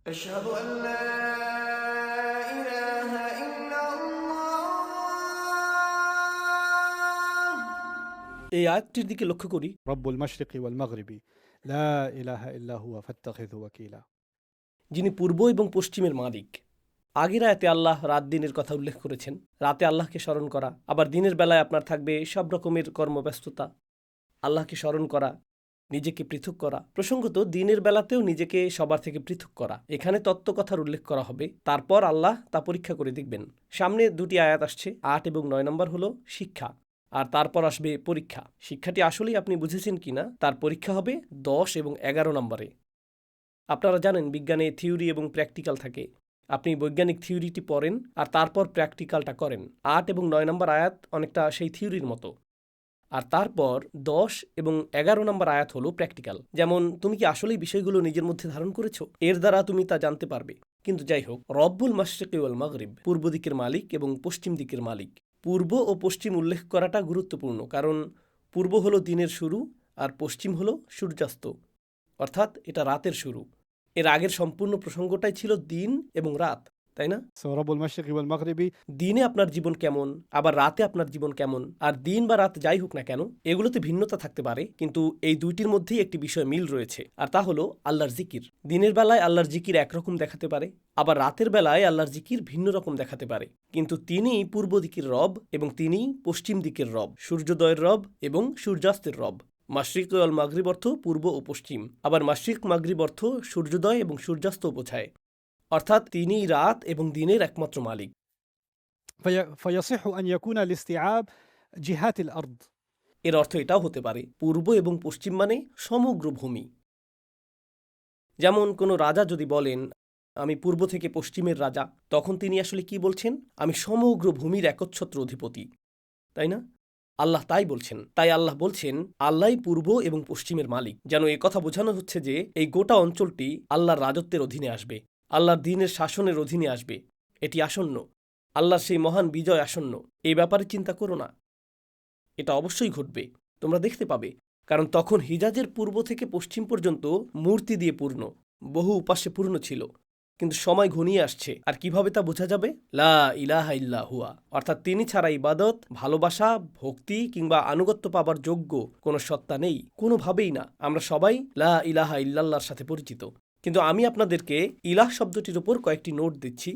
أشهد أن لا إله إلا الله। এই আয়াতটির দিকে লক্ষ্য করি। رب المشرق والمغرب لا إله إلا هو فاتخذه وكيلا। যিনি পূর্ব এবং পশ্চিমের মালিক। আগের আয়াতে আল্লাহ রাত দিনের কথা উল্লেখ করেছেন। রাতে আল্লাহকে স্মরণ করা, আবার দিনের বেলায় আপনার থাকবে সব রকমের কর্মব্যস্ততা। আল্লাহকে স্মরণ করা, নিজেকে পৃথক করা, প্রসঙ্গত দিনের বেলাতেও নিজেকে সবার থেকে পৃথক করা। এখানে তত্ত্বকথার উল্লেখ করা হবে, তারপর আল্লাহ তা পরীক্ষা করে দেখবেন। সামনে দুটি আয়াত আসছে, ৮ এবং ৯ নম্বর হলো শিক্ষা, আর তারপর আসবে পরীক্ষা। শিক্ষাটি আসলেই আপনি বুঝেছেন কিনা তার পরীক্ষা হবে ১০ এবং ১১ নম্বরে। আপনারা জানেন বিজ্ঞানে থিওরি এবং প্র্যাকটিক্যাল থাকে। আপনি বৈজ্ঞানিক থিওরিটি পড়েন আর তারপর প্র্যাকটিক্যালটা করেন। ৮ এবং ৯ নম্বর আয়াত অনেকটা সেই থিওরির মতো। আর তারপর ১০ এবং ১১ নম্বর আয়াত হলো প্র্যাকটিক্যাল। যেমন তুমি কি আসলেই বিষয়গুলো নিজের মধ্যে ধারণ করেছো? এর দ্বারা তুমি তা জানতে পারবে। কিন্তু যাই হোক, রব্বুল মাশরিকি ওয়াল মাগরিব, পূর্ব দিকের মালিক এবং পশ্চিম দিকের মালিক। পূর্ব ও পশ্চিম উল্লেখ করাটা গুরুত্বপূর্ণ, কারণ পূর্ব হলো দিনের শুরু আর পশ্চিম হলো সূর্যাস্ত, অর্থাৎ এটা রাতের শুরু। এর আগের সম্পূর্ণ প্রসঙ্গটাই ছিল দিন এবং রাত, তাই না? رب المشرق والمغرب দিনে আপনার জীবন কেমন, আবার রাতে আপনার জীবন কেমন, আর দিন বা রাত যাই হোক না কেন, এগুলোতে ভিন্নতা থাকতে পারে, কিন্তু এই দুইটির মধ্যেই একটি বিষয় মিল রয়েছে, আর তা হলো আল্লাহর জিকির। দিনের বেলায় আল্লাহর জিকির একরকম দেখাতে পারে, আবার রাতের বেলায় আল্লাহর জিকির ভিন্ন রকম দেখাতে পারে। কিন্তু তিনিই পূর্ব দিকের রব এবং তিনিই পশ্চিম দিকের রব, সূর্যোদয়ের রব এবং সূর্যাস্তের রব। মাশরিক ওয়াল মাগরিব অর্থ পূর্ব ও পশ্চিম, আবার মাশরিক মাগরিব অর্থ সূর্যোদয় এবং সূর্যাস্ত বোঝায়, অর্থাৎ তিনিই রাত এবং দিনের একমাত্র মালিক। فيصح أن يكون الاستيعاب جهات الأرض. এর অর্থ এটাও হতে পারে পূর্ব এবং পশ্চিম মানে সমগ্র ভূমি। যেমন কোনো রাজা যদি বলেন আমি পূর্ব থেকে পশ্চিমের রাজা, তখন তিনি আসলে কি বলছেন? আমি সমগ্র ভূমির একচ্ছত্র অধিপতি, তাই না? আল্লাহ তাই বলছেন। তাই আল্লাহ বলছেন আল্লাহই পূর্ব এবং পশ্চিমের মালিক, যেন এ কথা বোঝানো হচ্ছে যে এই গোটা অঞ্চলটি আল্লাহর রাজত্বের অধীনে আসবে, আল্লাহর দ্বীনের শাসনের অধীনে আসবে। এটি আসন্ন, আল্লাহর সেই মহান বিজয় আসন্ন। এই ব্যাপারে চিন্তা করো না, এটা অবশ্যই ঘটবে, তোমরা দেখতে পাবে। কারণ তখন হিজাজের পূর্ব থেকে পশ্চিম পর্যন্ত মূর্তি দিয়ে পূর্ণ, বহু উপাস্যে পূর্ণ ছিল। কিন্তু সময় ঘনিয়ে আসছে, আর কিভাবে তা বোঝা যাবে? লা ইলাহা ইল্লা হুয়া, অর্থাৎ তিনি ছাড়া ইবাদত, ভালোবাসা, ভক্তি কিংবা আনুগত্য পাবার যোগ্য কোনো সত্তা নেই, কোনোভাবেই না। আমরা সবাই লা ইলাহা ইল্লাল্লাহর সাথে পরিচিত। কিন্তু আমি আপনাদেরকে ইলাহ শব্দটির উপর কয়েকটি নোট দিচ্ছি,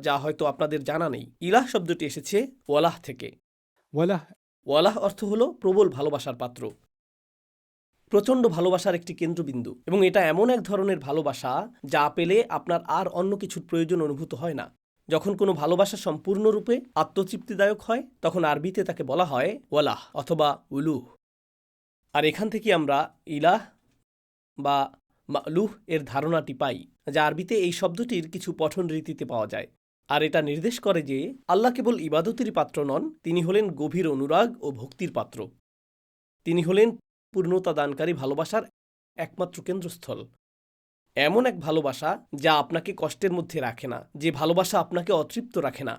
যা হয়তো আপনাদের জানা নেই। ইলাহ শব্দটি এসেছে ওয়ালাহ থেকে। وله ওয়ালাহ অর্থ হলো প্রবল ভালোবাসার পাত্র, প্রচণ্ড ভালোবাসার একটি কেন্দ্রবিন্দু, এবং এটা এমন এক ধরনের ভালোবাসা যা পেলে আপনার আর অন্য কিছুর প্রয়োজন অনুভূত হয় না। যখন কোনো ভালোবাসা সম্পূর্ণরূপে আত্মতৃপ্তিদায়ক হয়, তখন আরবিতে তাকে বলা হয় ওয়ালাহ অথবা উলুহ। আর এখান থেকে আমরা ইলাহ বা মালুহ এর ধারণাটি পাই, যা আরবিতে এই শব্দটির কিছু পঠন রীতিতে পাওয়া যায়। আর এটা নির্দেশ করে যে আল্লাহ কেবল ইবাদতেরই পাত্র নন, তিনি হলেন গভীর অনুরাগ ও ভক্তির পাত্র। তিনি হলেন পূর্ণতা দানকারী ভালোবাসার একমাত্র কেন্দ্রস্থল। এমন এক ভালোবাসা যা আপনাকে কষ্টের মধ্যে রাখে না, যে ভালোবাসা আপনাকে অতৃপ্ত রাখে না।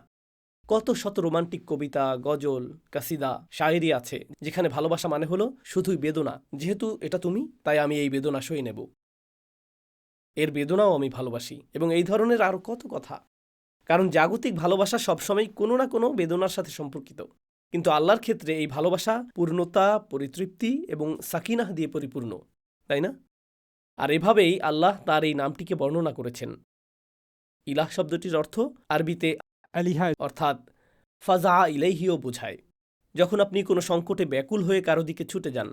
কত শত রোমান্টিক কবিতা, গজল, কাসিদা, শায়েরি আছে যেখানে ভালোবাসা মানে হলো শুধুই বেদনা। যেহেতু এটা তুমি, তাই আমি এই বেদনা সয়ে নেব, এর বেদনাও আমি ভালোবাসি, এবং এই ধরনের আরও কত কথা। কারণ জাগতিক ভালোবাসা সবসময় কোনো না কোনো বেদনার সাথে সম্পর্কিত, কিন্তু আল্লাহর ক্ষেত্রে এই ভালোবাসা পূর্ণতা, পরিতৃপ্তি এবং সাকিনাহ দিয়ে পরিপূর্ণ, তাই না? আর এভাবেই আল্লাহ তার এই নামটিকে বর্ণনা করেছেন। ইলাহ শব্দটির অর্থ আরবিতে আলিহা, অর্থাৎ ফাজা ইলাইহিও বোঝায়। যখন আপনি কোনো সংকটে ব্যাকুল হয়ে কারো দিকে ছুটে যান,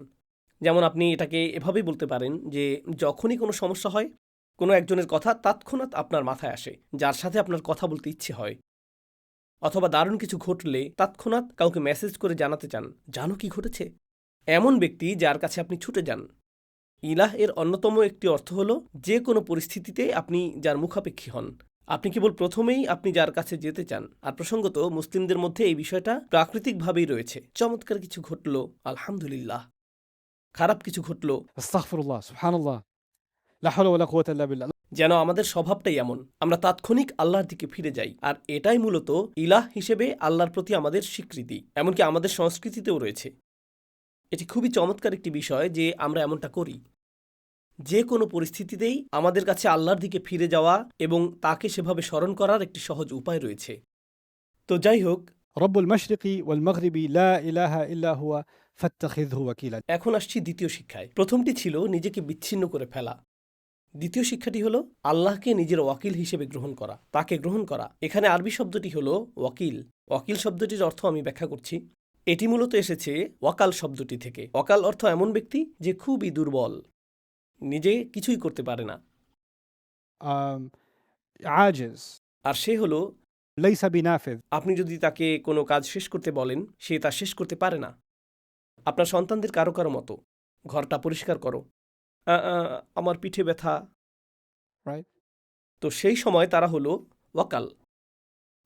যেমন আপনি এটাকে এভাবেই বলতে পারেন যে যখনই কোনো সমস্যা হয়, কোনো একজনের কথা তৎক্ষণাৎ আপনার মাথায় আসে, যার সাথে আপনার কথা বলতে ইচ্ছে হয়, অথবা দারুণ কিছু ঘটলে তৎক্ষণাৎ কাউকে মেসেজ করে জানাতে চান, জানো কি ঘটেছে? এমন ব্যক্তি যার কাছে আপনি ছুটে যান। ইলাহ এর অন্যতম একটি অর্থ হলো যে কোনো পরিস্থিতিতে আপনি যার মুখাপেক্ষী হন। আপনি কেবল প্রথমেই আপনি যার কাছে যেতে চান। আর প্রসঙ্গত মুসলিমদের মধ্যে এই বিষয়টা প্রাকৃতিকভাবেই রয়েছে। চমৎকার কিছু ঘটল, আলহামদুলিল্লাহ। খারাপ কিছু ঘটল, আস্তাগফিরুল্লাহ, সুবহানাল্লাহ, লা হাওলা ওয়ালা কুওয়াতা ইল্লা বিল্লাহ। যেন আমাদের স্বভাবটাই এমন, আমরা তাৎক্ষণিক আল্লাহর দিকে ফিরে যাই। আর এটাই মূলত ইলাহ হিসেবে আল্লাহর প্রতি আমাদের স্বীকৃতি, এমনকি আমাদের সংস্কৃতিতেও রয়েছে। এটি খুবই চমৎকার একটি বিষয় যে আমরা এমনটা করি। যে কোনো পরিস্থিতিতেই আমাদের কাছে আল্লাহর দিকে ফিরে যাওয়া এবং তাকে সেভাবে স্মরণ করার একটি সহজ উপায় রয়েছে। তো যাই হোক, رب المشرق والمغرب لا إله إلا هو فاتخذه وكيلا. এখন আসছি দ্বিতীয় শিক্ষায়। প্রথমটি ছিল নিজেকে বিচ্ছিন্ন করে ফেলা। দ্বিতীয় শিক্ষাটি হলো আল্লাহকে নিজের ওয়াকিল হিসেবে গ্রহণ করা, তাকে গ্রহণ করা। এখানে আরবি শব্দটি হলো ওয়াকিল। ওয়াকিল শব্দটির অর্থ আমি ব্যাখ্যা করছি। এটি মূলত এসেছে ওয়াকাল শব্দটি থেকে। ওয়াকাল অর্থ এমন ব্যক্তি যে খুবই দুর্বল, নিজে কিছুই করতে পারে না, عاجز আর সে হলো ليس بنافذ. আপনি যদি তাকে কোনো কাজ শেষ করতে বলেন, সে তা শেষ করতে পারে না। আপনার সন্তানদের কারো কারো মতো, ঘরটা পরিষ্কার করো, আমার পিঠে ব্যথা, Right? তো সেই সময় তারা হলো ওয়াকাল।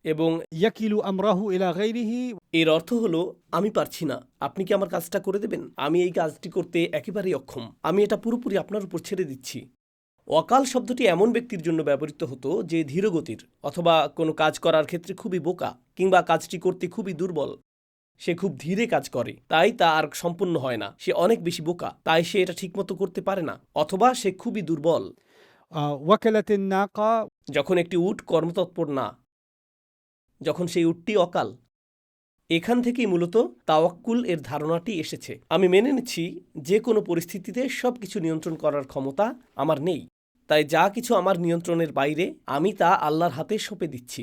এবং يكل أمره إلى غيره. এর অর্থ হলো আমি পারছি না, আপনি কি আমার কাজটা করে দেবেন? আমি এই কাজটি করতে একেবারেই অক্ষম, আমি এটা পুরোপুরি আপনার উপর ছেড়ে দিচ্ছি। ওয়াকাল শব্দটি এমন ব্যক্তির জন্য ব্যবহৃত হতো যে ধীরগতির অথবা কোনো কাজ করার ক্ষেত্রে খুবই বোকা, কিংবা কাজটি করতে খুবই দুর্বল। সে খুব ধীরে কাজ করে, তাই তা আর সম্পূর্ণ হয় না। সে অনেক বেশি বোকা, তাই সে এটা ঠিকমতো করতে পারে না, অথবা সে খুবই দুর্বল। وكلت الناقة. যখন একটি উট কর্মতৎপর না, যখন সেই উটটি অকাল, এখান থেকেই মূলত তাওয়াক্কুল এর ধারণাটি এসেছে। আমি মেনে নিচ্ছি যে কোনো পরিস্থিতিতে সব কিছু নিয়ন্ত্রণ করার ক্ষমতা আমার নেই, তাই যা কিছু আমার নিয়ন্ত্রণের বাইরে আমি তা আল্লাহর হাতে সঁপে দিচ্ছি।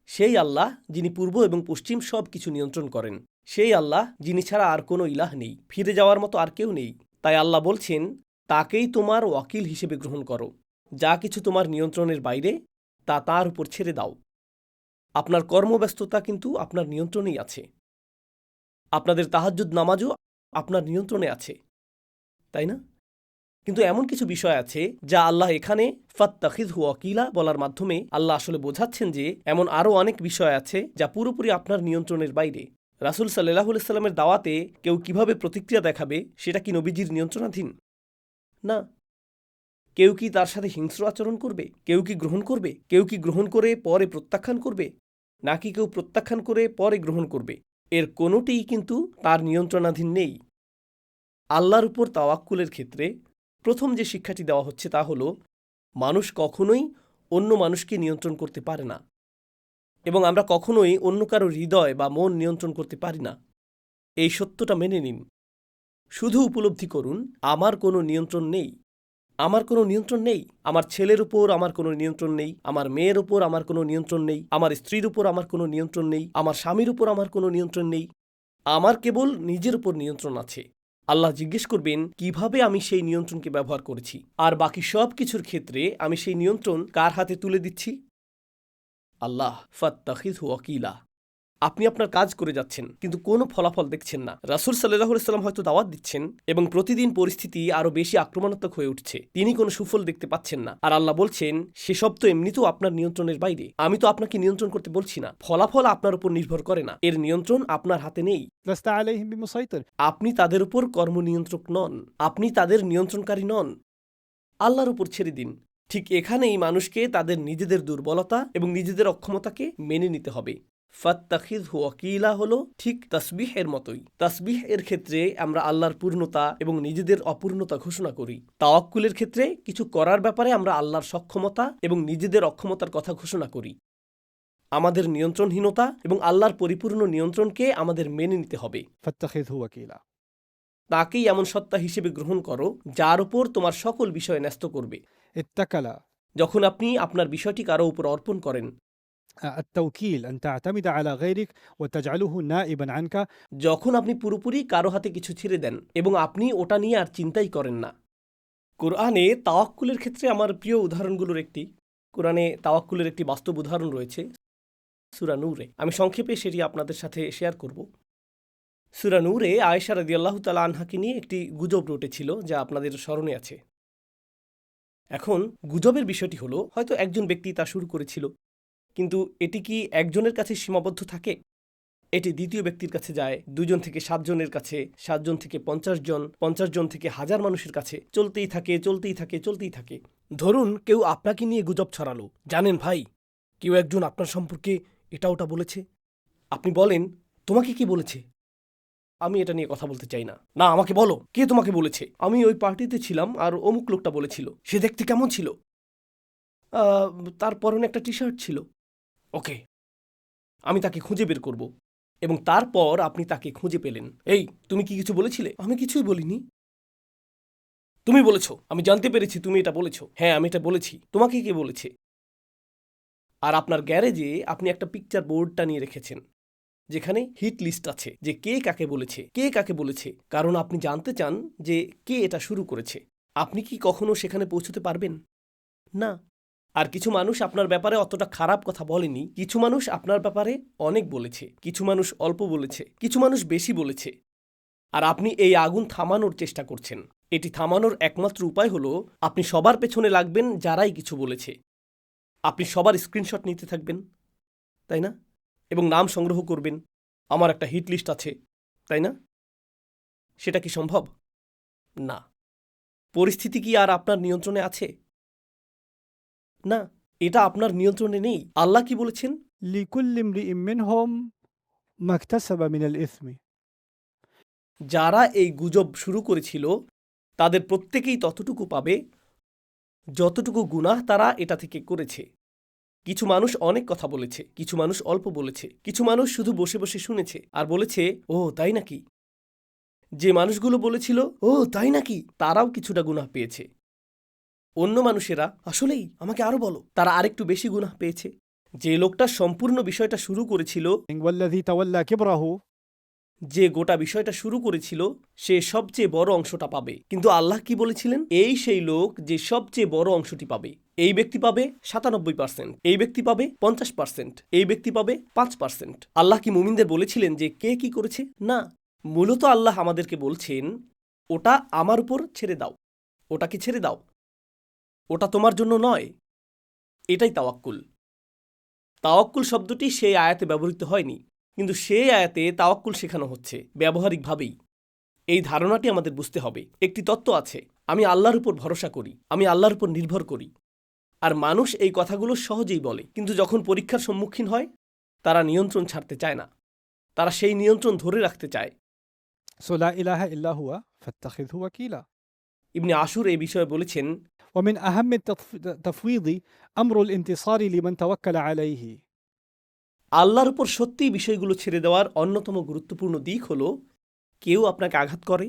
সেই আল্লাহ যিনি পূর্ব এবং পশ্চিম সব কিছু নিয়ন্ত্রণ করেন, সেই আল্লাহ যিনি ছাড়া আর কোনো ইলাহ নেই, ফিরে যাওয়ার মতো আর কেউ নেই। তাই আল্লাহ বলছেন, তাকেই তোমার ওয়াকিল হিসেবে গ্রহণ করো। যা কিছু তোমার নিয়ন্ত্রণের বাইরে তা তার উপর ছেড়ে দাও। আপনার কর্মব্যস্ততা কিন্তু আপনার নিয়ন্ত্রণেই আছে। আপনাদের তাহাজ্জুদ নামাজও আপনার নিয়ন্ত্রণে আছে, তাই না? কিন্তু এমন কিছু বিষয় আছে যা আল্লাহ এখানে ফাত্তাখিযহু ওয়াকিলা বলার মাধ্যমে আল্লাহ আসলে বোঝাচ্ছেন যে এমন আরও অনেক বিষয় আছে যা পুরোপুরি আপনার নিয়ন্ত্রণের বাইরে। রাসূল সাল্লাল্লাহু আলাইহি সাল্লামের দাওয়াতে কেউ কিভাবে প্রতিক্রিয়া দেখাবে সেটা কি নবীজির নিয়ন্ত্রণাধীন? না। কেউ কি তার সাথে হিংস্র আচরণ করবে? কেউ কি গ্রহণ করবে? কেউ কি গ্রহণ করে পরে প্রত্যাখ্যান করবে? নাকি কেউ প্রত্যাখ্যান করে পরে গ্রহণ করবে? এর কোনোটিই কিন্তু তার নিয়ন্ত্রণাধীন নেই। আল্লাহর উপর তাওয়াক্কুলের ক্ষেত্রে প্রথম যে শিক্ষাটি দেওয়া হচ্ছে তা হল, মানুষ কখনোই অন্য মানুষকে নিয়ন্ত্রণ করতে পারে না, এবং আমরা কখনোই অন্য কারো হৃদয় বা মন নিয়ন্ত্রণ করতে পারি না। এই সত্যটা মেনে নিন। শুধু উপলব্ধি করুন, আমার কোনো নিয়ন্ত্রণ নেই। আমার কোনো নিয়ন্ত্রণ নেই। আমার ছেলের উপর আমার কোনো নিয়ন্ত্রণ নেই, আমার মেয়ের উপর আমার কোনো নিয়ন্ত্রণ নেই, আমার স্ত্রীর উপর আমার কোনো নিয়ন্ত্রণ নেই, আমার স্বামীর উপর আমার কোনো নিয়ন্ত্রণ নেই। আমার কেবল নিজের উপর নিয়ন্ত্রণ আছে। আল্লাহ জিজ্ঞেস করবেন কিভাবে আমি সেই নিয়ন্ত্রণকে ব্যবহার করেছি, আর বাকি সব কিছুর ক্ষেত্রে আমি সেই নিয়ন্ত্রণ কার হাতে তুলে দিচ্ছি? আল্লাহ। ফাত্তাখিযহু ওয়াকিলা। আপনি আপনার কাজ করে যাচ্ছেন, কিন্তু কোনো ফলাফল দেখছেন না। রাসূল সাল্লাল্লাহু আলাইহি সাল্লাম হয়তো দাওয়াত দিচ্ছেন এবং প্রতিদিন পরিস্থিতি আরও বেশি আক্রমণাত্মক হয়ে উঠছে, তিনি কোনো সুফল দেখতে পাচ্ছেন না। আর আল্লাহ বলছেন, সেসব তো এমনিতেও আপনার নিয়ন্ত্রণের বাইরে। আমি তো আপনাকে নিয়ন্ত্রণ করতে বলছি না, ফলাফল আপনার উপর নির্ভর করে না, এর নিয়ন্ত্রণ আপনার হাতে নেই। لست عليهم بمسيطر. আপনি তাদের উপর কর্মনিয়ন্ত্রক নন, আপনি তাদের নিয়ন্ত্রণকারী নন। আল্লাহর উপর ছেড়ে দিন। ঠিক এখানেই মানুষকে তাদের নিজেদের দুর্বলতা এবং নিজেদের অক্ষমতাকে মেনে নিতে হবে। ফাত্তাখিযহু ওয়াকিলা হলো ঠিক তাসবিহ এর মতোই। তাসবিহ এর ক্ষেত্রে আমরা আল্লাহর পূর্ণতা এবং নিজেদের অপূর্ণতা ঘোষণা করি। তাওয়াক্কুলের ক্ষেত্রে কিছু করার ব্যাপারে আমরা আল্লাহর সক্ষমতা এবং নিজেদের অক্ষমতার কথা ঘোষণা করি। আমাদের নিয়ন্ত্রণহীনতা এবং আল্লাহর পরিপূর্ণ নিয়ন্ত্রণকে আমাদের মেনে নিতে হবে। فاتخذه وكيلا. তাকেই এমন সত্তা হিসেবে গ্রহণ করো যার উপর তোমার সকল বিষয় ন্যস্ত করবে। اتكل. যখন আপনি আপনার বিষয়টি কারো উপর অর্পণ করেন, التوكيل أن تعتمد على غيرك وتجعله نائبا عنك. যখন আপনি পুরোপুরি কারো হাতে কিছু ছেড়ে দেন এবং আপনি ওটা নিয়ে আর চিন্তাই করেন না। কোরআনে তাওয়াক্কুলের ক্ষেত্রে আমার প্রিয় উদাহরণগুলোর একটি, কোরআনে তাওয়াক্কুলের একটি বাস্তব উদাহরণ রয়েছে সূরা নূরে। আমি সংক্ষেপে সেটি আপনাদের সাথে শেয়ার করব। সূরা নূরে আয়েশা রাদিয়াল্লাহু তাআলা আনহাকে নিয়ে একটি গুজব রটেছিল যা আপনাদের স্মরণে আছে। এখন গুজবের বিষয়টি হলো, হয়তো একজন ব্যক্তি তা শুরু করেছিল, কিন্তু এটি কি একজনের কাছে সীমাবদ্ধ থাকে? এটি দ্বিতীয় ব্যক্তির কাছে যায়, 2 জন থেকে 7 জনের কাছে, 7 জন থেকে 50 জন, 50 জন থেকে 1000 মানুষের কাছে, চলতেই থাকে চলতেই থাকে চলতেই থাকে। ধরুন কেউ আপনাকে নিয়ে গুজব ছড়ালো, জানেন ভাই, কেউ একজন আপনার সম্পর্কে এটা ওটা বলেছে। আপনি বলেন, তোমাকে কি বলেছে? আমি এটা নিয়ে কথা বলতে চাই না। না, আমাকে বলো, কে তোমাকে বলেছে? আমি ওই পার্টিতে ছিলাম আর অমুক লোকটা বলেছিল। সে দেখতে কেমন ছিল? আহ, তার পরনে একটা টি শার্ট ছিল। ওকে, আমি তাকে খুঁজে বের করব। এবং তারপর আপনি তাকে খুঁজে পেলেন। এই, তুমি কি কিছু বলেছিলে? আমি কিছুই বলিনি। তুমি বলেছো, আমি জানতে পেরেছি তুমি এটা বলেছো। হ্যাঁ, আমি এটা বলেছি। তোমাকে কে বলেছে? আর আপনার গ্যারেজে আপনি একটা পিকচার বোর্ড টানিয়ে রেখেছেন, যেখানে হিট লিস্ট আছে যে কে কাকে বলেছে, কে কাকে বলেছে, কারণ আপনি জানতে চান যে কে এটা শুরু করেছে। আপনি কি কখনো সেখানে পৌঁছতে পারবেন? না। আর কিছু মানুষ আপনার ব্যাপারে অতটা খারাপ কথা বলেনি। কিছু মানুষ আপনার ব্যাপারে অনেক বলেছে, কিছু মানুষ অল্প বলেছে, কিছু মানুষ বেশি বলেছে। আর আপনি এই আগুন থামানোর চেষ্টা করছেন। এটি থামানোর একমাত্র উপায় হলো আপনি সবার পেছনে লাগবেন যারাই কিছু বলেছে। আপনি সবার স্ক্রিনশট নিতে থাকবেন, তাই না? এবং নাম সংগ্রহ করবেন। আমার একটা হিট লিস্ট আছে, তাই না? সেটা কি সম্ভব? না। পরিস্থিতি কি আর আপনার নিয়ন্ত্রণে আছে? না, এটা আপনার নিয়ন্ত্রণে নেই। আল্লাহ কি বলেছেন? لكل امرئ منهم ما اكتسب من الإثم. যারা এই গুজব শুরু করেছিল তাদের প্রত্যেকেই ততটুকু পাবে যতটুকু গুনাহ তারা এটা থেকে করেছে। কিছু মানুষ অনেক কথা বলেছে, কিছু মানুষ অল্প বলেছে, কিছু মানুষ শুধু বসে বসে শুনেছে আর বলেছে, ও তাই নাকি। যে মানুষগুলো বলেছিল, ও তাই নাকি, তারাও কিছুটা গুনাহ পেয়েছে। অন্য মানুষেরা, আসলেই, আমাকে আরো বলো, তারা আরেকটু বেশি গুনাহ পেয়েছে। যে লোকটা সম্পূর্ণ বিষয়টা শুরু করেছিল, والذي تولى كبره যে গোটা বিষয়টা শুরু করেছিল, সে সবচেয়ে বড় অংশটা পাবে। কিন্তু আল্লাহ কি বলেছিলেন? এই সেই লোক যে সবচেয়ে বড় অংশটি পাবে। এই ব্যক্তি পাবে 97%, এই ব্যক্তি পাবে 50%, এই ব্যক্তি পাবে 5%। আল্লাহ কি মুমিনদের বলেছিলেন যে কে কি করেছে? না। মূলত আল্লাহ আমাদেরকে বলছেন, ওটা আমার উপর ছেড়ে দাও, ওটাকে ছেড়ে দাও, ওটা তোমার জন্য নয়। এটাই তাওয়াক্কুল। তাওয়াক্কুল শব্দটি সেই আয়াতে ব্যবহৃত হয়নি, কিন্তু সেই আয়াতে তাওয়াক্কুল শেখানো হচ্ছে ব্যবহারিকভাবেই। এই ধারণাটি আমাদের বুঝতে হবে। একটি তত্ত্ব আছে, আমি আল্লাহর উপর ভরসা করি, আমি আল্লাহর উপর নির্ভর করি। আর মানুষ এই কথাগুলো সহজেই বলে, কিন্তু যখন পরীক্ষার সম্মুখীন হয় তারা নিয়ন্ত্রণ ছাড়তে চায় না, তারা সেই নিয়ন্ত্রণ ধরে রাখতে চায়। سو لا إله إلا هو فاتخذه وكيلا. ইবনে আশুর এই বিষয়ে বলেছেন, ومن أهم التفويض أمر الانتصار لمن توكل عليه. আল্লাহর উপর সত্যিই বিষয়গুলো ছেড়ে দেওয়ার অন্যতম গুরুত্বপূর্ণ দিক হল, কেউ আপনাকে আঘাত করে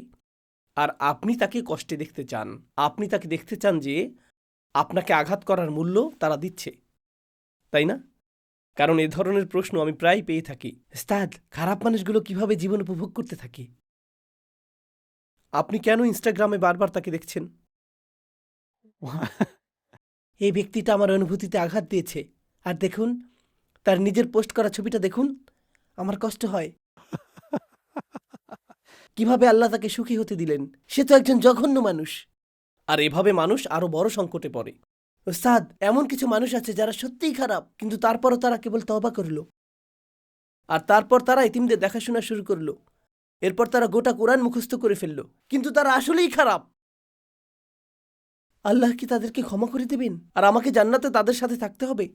আর আপনি তাকে কষ্টে দেখতে চান। আপনি তাকে দেখতে চান যে আপনাকে আঘাত করার মূল্য তারা দিচ্ছে, তাই না? কারণ এ ধরনের প্রশ্ন আমি প্রায় পেয়ে থাকি, উস্তাদ, খারাপ মানুষগুলো কিভাবে জীবন উপভোগ করতে থাকে? আপনি কেন ইনস্টাগ্রামে বারবার তাকে দেখছেন? এই ব্যক্তিটা আমার অনুভূতিতে আঘাত দিয়েছে, আর দেখুন তার নিজের পোস্ট করা ছবিটা দেখুন, আমার কষ্ট হয়। কিভাবে আল্লাহ তাকে সুখী হতে দিলেন? সে তো একজন জঘন্য মানুষ। আর এভাবে মানুষ আরো বড় সংকটে পড়ে। ওস্তাদ, এমন কিছু মানুষ আছে যারা সত্যিই খারাপ, কিন্তু তারপরও তারা কেবল তওবা করল। আর তারপর তারা এতিমদের দেখাশোনা শুরু করল। এরপর তারা গোটা কোরআন মুখস্থ করে ফেলল, কিন্তু তারা আসলেই খারাপ। আল্লাহ কি তাদেরকে ক্ষমা করে দেবেন আর আমাকে জান্নাতে তাদের সাথে থাকতে হবে?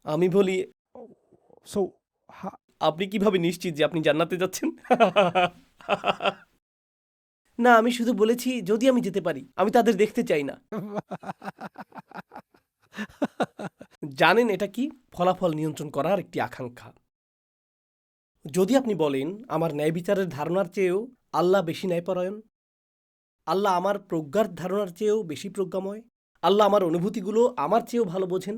আমি বলি, So আপনি কিভাবে নিশ্চিত যে আপনি জান্নাতে যাচ্ছেন? না, আমি শুধু বলেছি যদি আমি যেতে পারি, আমি তাদের দেখতে চাই না। জানেন এটা কি? ফলাফল নিয়ন্ত্রণ করার একটি আকাঙ্ক্ষা। যদি আপনি বলেন আমার ন্যায় বিচারের ধারণার চেয়েও আল্লাহ বেশি ন্যায়পরায়ণ, আল্লাহ আমার প্রজ্ঞার ধারণার চেয়েও বেশি প্রজ্ঞাময়, আল্লাহ আমার অনুভূতিগুলো আমার চেয়েও ভালো বোঝেন,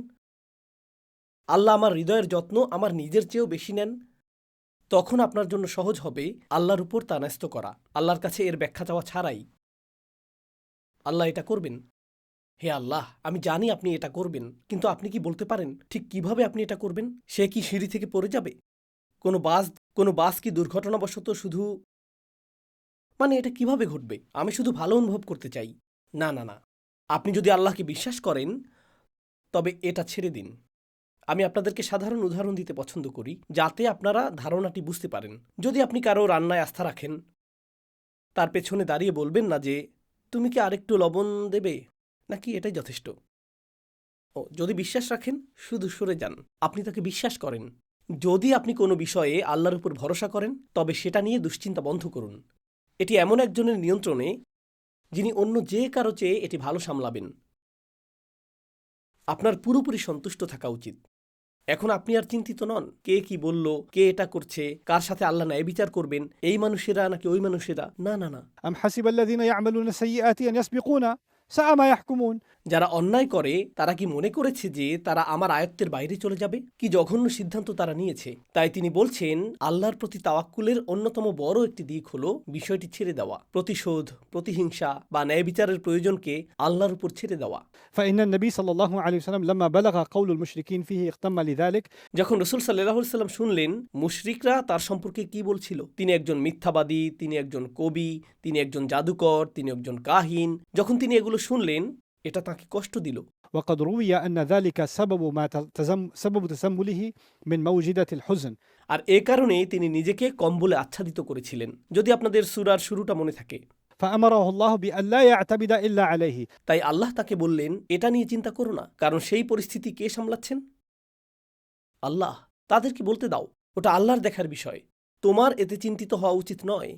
আল্লাহ আমার হৃদয়ের যত্ন আমার নিজের চেয়েও বেশি নেন, তখন আপনার জন্য সহজ হবে আল্লাহর উপর তা ন্যস্ত করা, আল্লাহর কাছে এর ব্যাখ্যা চাওয়া ছাড়াই। আল্লাহ এটা করবেন। হে আল্লাহ, আমি জানি আপনি এটা করবেন, কিন্তু আপনি কি বলতে পারেন ঠিক কিভাবে আপনি এটা করবেন? সে কি সিঁড়ি থেকে পড়ে যাবে? কোনো বাস কি দুর্ঘটনাবশত শুধু, মানে এটা কিভাবে ঘটবে? আমি শুধু ভালো অনুভব করতে চাই। না না না, আপনি যদি আল্লাহকে বিশ্বাস করেন তবে এটা ছেড়ে দিন। আমি আপনাদেরকে সাধারণ উদাহরণ দিতে পছন্দ করি যাতে আপনারা ধারণাটি বুঝতে পারেন। যদি আপনি কারো রান্নায় আস্থা রাখেন, তার পেছনে দাঁড়িয়ে বলবেন না যে তুমি কি আরেকটু লবণ দেবে, নাকি এটাই যথেষ্ট? ও যদি বিশ্বাস রাখেন শুধু সরে যান। আপনি তাকে বিশ্বাস করেন, যদি আপনি কোনো বিষয়ে আল্লাহর উপর ভরসা করেন তবে সেটা নিয়ে দুশ্চিন্তা বন্ধ করুন। এটি এমন একজনের নিয়ন্ত্রণে যিনি অন্য যে কারো চেয়ে এটি ভালো সামলাবেন। আপনার পুরোপুরি সন্তুষ্ট থাকা উচিত। এখন আপনি আর চিন্তিত নন কে কি বলল, কে এটা করছে, কার সাথে আল্লাহ ন্যায় বিচার করবেন, এই মানুষেরা নাকি ওই মানুষেরা। না না না, أم حسب الذين يعملون السيئات أن يسبقونا ساء ما يحكمون। যারা অন্যায় করে তারা কি মনে করেছে যে তারা আমার আয়ত্তের বাইরে চলে যাবে? কি জঘন্য সিদ্ধান্ত তারা নিয়েছে। তাই তিনি বলছেন আল্লাহর প্রতি তাওয়াক্কুলের অন্যতম বড় একটি দিক হলো বিষয়টি ছেড়ে দেওয়া, প্রতিশোধ, প্রতিহিংসা বা ন্যায় বিচারের প্রয়োজনকে আল্লাহর উপর ছেড়ে দেওয়া। فإن النبي صلى الله عليه وسلم لما بلغ قول المشركين فيه اغتم لذلك যখন রসুল সাল্লাল্লাহু আলাইহি সাল্লাম শুনলেন মুশরিকরা তার সম্পর্কে কি বলছিল, তিনি একজন মিথ্যাবাদী, তিনি একজন কবি, তিনি একজন জাদুকর, তিনি একজন কাহিন, যখন তিনি এগুলো শুনলেন এটা তাকে কষ্ট দিল। وقد روي أن ذلك سبب تسمله من موجدة الحزن। আর এ কারণে তিনি নিজেকে কম্বলে আচ্ছাদিত করেছিলেন, যদি আপনাদের সূরার শুরুটা মনে থাকে। فأمره الله بأن لا يعتمد إلا عليه। তাই আল্লাহ তাকে বললেন এটা নিয়ে চিন্তা করো না, কারণ সেই পরিস্থিতি কে সামলাচ্ছেন? আল্লাহ। তাদেরকে বলতে দাও ওটা আল্লাহর দেখার বিষয়, তোমার এতে চিন্তিত হওয়া উচিত নয়।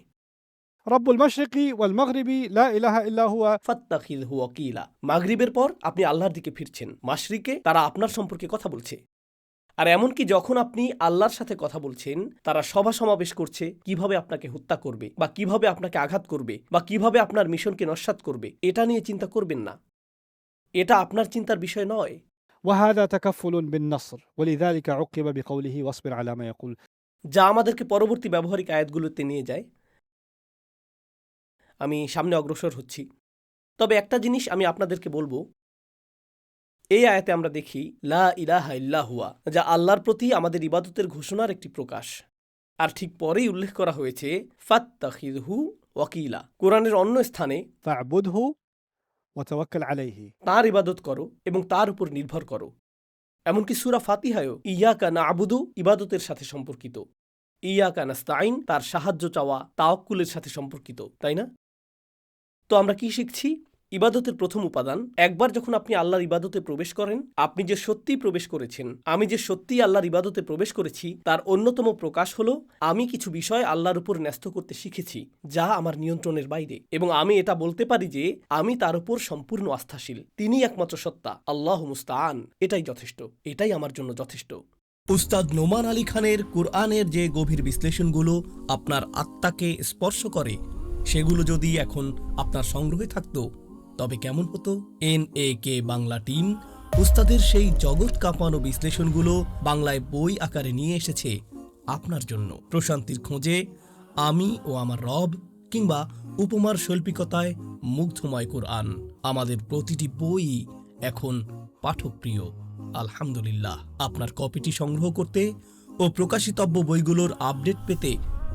رب المشرق والمغرب لا إله إلا هو ফাত্তাখিযহু ওয়াকিলা। মাগরিবের পর আপনি আল্লাহর দিকে ফিরছেন, মাশরিকে তারা আপনার সম্পর্কে কথা বলছে। আর এমনকি যখন আপনি আল্লাহর সাথে কথা বলছেন তারা সভা সমাবেশ করছে কিভাবে আপনাকে হত্যা করবে বা কিভাবে আপনাকে আঘাত করবে বা কিভাবে আপনার মিশনকে নস্যাৎ করবে। এটা নিয়ে চিন্তা করবেন না, এটা আপনার চিন্তার বিষয় নয়। وهذا تكفل بالنصر ولذلك عقب بقوله واصبر على ما يقول। যা আমাদেরকে পরবর্তী ব্যবহারিক আয়াতগুলোতে নিয়ে যায়। আমি সামনে অগ্রসর হচ্ছি, তবে একটা জিনিস আমি আপনাদেরকে বলবো। এই আয়াতে আমরা দেখি লা ইলাহা ইল্লা হুয়া, যা আল্লাহর প্রতি আমাদের ইবাদতের ঘোষণার একটি প্রকাশ। আর ঠিক পরেই উল্লেখ করা হয়েছে ফাত্তাখিযহু ওয়াকিলা। কোরআনের অন্য স্থানে فاعبده وتوكل عليه। তাঁর ইবাদত করো এবং তার উপর নির্ভর করো। এমনকি সূরা ফাতিহায়ও ইয়াকা না'বুদু ইবাদতের সাথে সম্পর্কিত, ইয়াকা নাস্তাইন তার সাহায্য চাওয়া তাওয়াক্কুলের সাথে সম্পর্কিত, তাই না? তো আমরা কি শিখছি? ইবাদতের প্রথম উপাদান, একবার যখন আপনি আল্লাহর ইবাদতে প্রবেশ করেন, আপনি যে সত্যিই প্রবেশ করেছেন, আমি যে সত্যিই আল্লাহর ইবাদতে প্রবেশ করেছি, তার অন্যতম প্রকাশ হলো আমি কিছু বিষয় আল্লাহর উপর ন্যস্ত করতে শিখেছি যা আমার নিয়ন্ত্রণের বাইরে, এবং আমি এটা বলতে পারি যে আমি তার উপর সম্পূর্ণ আস্থাশীল। তিনি একমাত্র সত্তা, আল্লাহু মুস্তাআন। এটাই যথেষ্ট, এটাই আমার জন্য যথেষ্ট। উস্তাদ নোমান আলী খানের কুরআনের যে গভীর বিশ্লেষণগুলো আপনার আত্মাকে স্পর্শ করে, সেগুলো যদি এখন আপনার সংগ্রহে থাকতো তবে কেমন হতো? NAK বাংলা টিম উস্তাদের সেই জগৎ কাঁপানো বিশ্লেষণগুলো বাংলায় বই আকারে নিয়ে এসেছে আপনার জন্য। প্রশান্তির খোঁজে, আমি ও আমার রব, কিংবা উপমার শৈল্পিকতায় মুগ্ধময় কুরআন। আমাদের প্রতিটি বই এখন পাঠকপ্রিয়। আলহামদুলিল্লাহ। আপনার কপিটি সংগ্রহ করতে ও প্রকাশিতব্য বইগুলোর আপডেট পেতে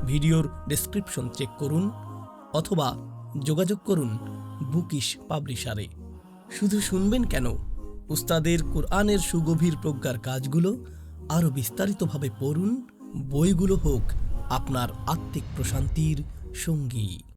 ভিডিওর ডেসক্রিপশন চেক করুন অথবা যোগাযোগ করুন বুকিশ পাবলিশারে। শুধু শুনবেন কেন, উস্তাদের কুরআনের সুগভীর প্রজ্ঞার কাজগুলো আরও বিস্তারিতভাবে পড়ুন। বইগুলো হোক আপনার আত্মিক প্রশান্তির সঙ্গী।